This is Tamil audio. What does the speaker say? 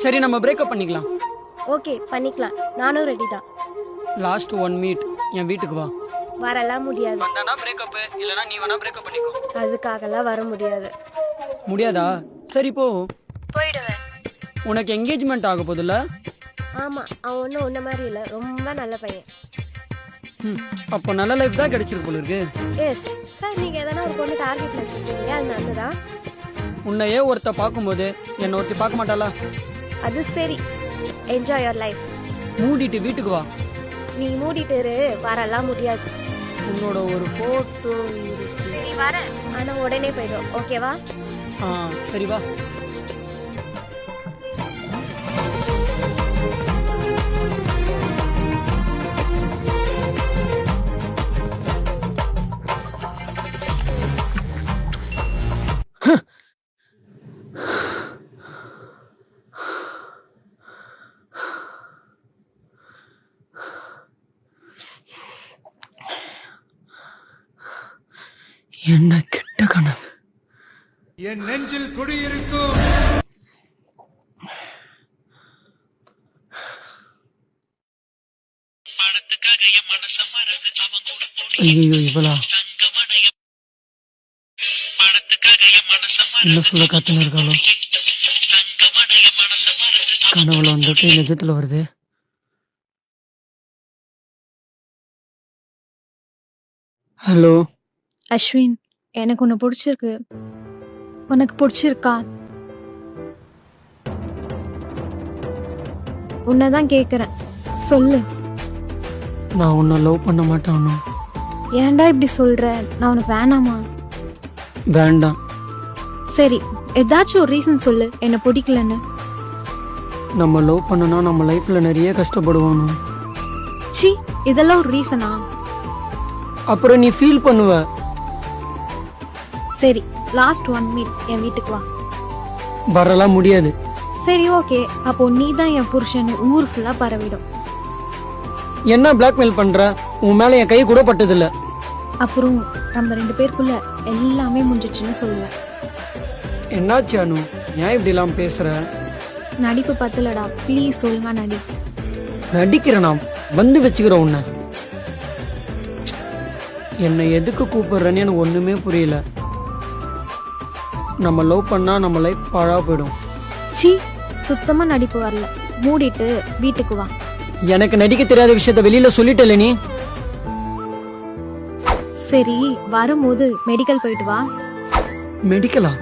சரி நம்ம பிரேக்கப் பண்ணிக்கலாம். ஓகே பண்ணிக்கலாம், நானும் ரெடி தான். லாஸ்ட் ஒன் மீட் என் வீட்டுக்கு வா. வரலாம் முடியாது. வந்தானா பிரேக்கப், இல்லனா நீ வேணா பிரேக்கப் பண்ணிக்கோ. அதுக்காகலாம் வர முடியாது. முடியாதா? சரி போ. போயிடுவேன். உனக்கு என்கேஜ்மெண்ட் ஆக போதுல? ஆமா, அவன் ஒன்றும் உன்ன மாதிரி இல்லை, ரொம்ப நல்ல பையன். அப்போ நல்ல லைஃப் தான் கிடைச்சிருக்கு போல இருக்கு. எஸ் சார், நீங்க எதனா ஒரு பொண்ணு டார்கெட்ல வச்சிருக்கீங்க, அது நல்லதா? உன்னையே ஒருத்த பார்க்கும்போது என்ன ஒருத்தி பார்க்க மாட்டாளா? அது சரி, என்ஜாய் யுவர் லைஃப். மூடிட்டு வீட்டுக்கு வா. நீ மூடிட்டு இரு, வரலாம் முடியாது. உன்னோட ஒரு போட்டோ. சரி வரேன், ஆனா உடனே போயிடும், ஓகேவா? சரி வா. என்ன கெட்ட கனவு. என் நெஞ்சில் குடியிருக்கும் ஐயோ இவளா என்ன சொல்ல காத்துன்னு இருக்காளோ? கனவுல வந்துட்டு நிஜத்துல வருது. ஹலோ அஸ்வின், எனக்கு உன்னை பிடிச்சிருக்கு. உனக்கு பிடிச்சிருக்கா? உன்னைதான் கேக்குறேன், சொல்லு. நான் உன்னை லவ் பண்ண மாட்டேன். ஏன்டா இப்படி சொல்ற? நான் உனக்கு வேணாமா? வேண்டாம். சரி, ஏதாச்சும் ஒரு ரீசன் சொல்லு என்ன பிடிக்கலன்னு. நம்ம லவ் பண்ணனா நம்ம லைஃப்ல நிறைய கஷ்டப்படுவோம். சி, இதெல்லாம் ஒரு ரீசனா? அப்புறம் நீ ஃபீல் பண்ணுவ. சரி, லாஸ்ட் ஒன் மீட் என் வீட்டுக்கு வா. வரலாம் முடியாது. சரி ஓகே, அப்போ நீ தான் என் புருஷன் ஊர் ஃபுல்லா பரவிடும். என்ன பிளாக்மெயில் பண்ற? உன் மேல என் கை கூட பட்டதில்ல. அப்புறம் நம்ம 2 பேருக்குள்ள எல்லாமே முடிஞ்சிச்சுன்னு சொல்லுவேன். என்னாச்சு அனு, ஏன் இப்படி எல்லாம் பேசுற? நடிப்பு பத்தலடா, ப்ளீஸ் சொல்லுங்க நடி. நடிக்கிறேனா? வந்து வச்சுக்கிறேன் உன்னை. என்னை எதுக்கு கூப்பிடுறேன்னு எனக்கு ஒண்ணுமே புரியல. நம்ம லவ் பண்ணா நம்ம லைஃப் பாழா போயிடும். சி, சுத்தமா நடிப்பு வரல, மூடிட்டு வீட்டுக்கு வா. எனக்கு நடிக்க தெரியாத விஷயத்த வெளியில சொல்லிட்டல நீ. சரி, வரும்போது மெடிக்கல் போயிட்டு வா. மெடிக்கலா?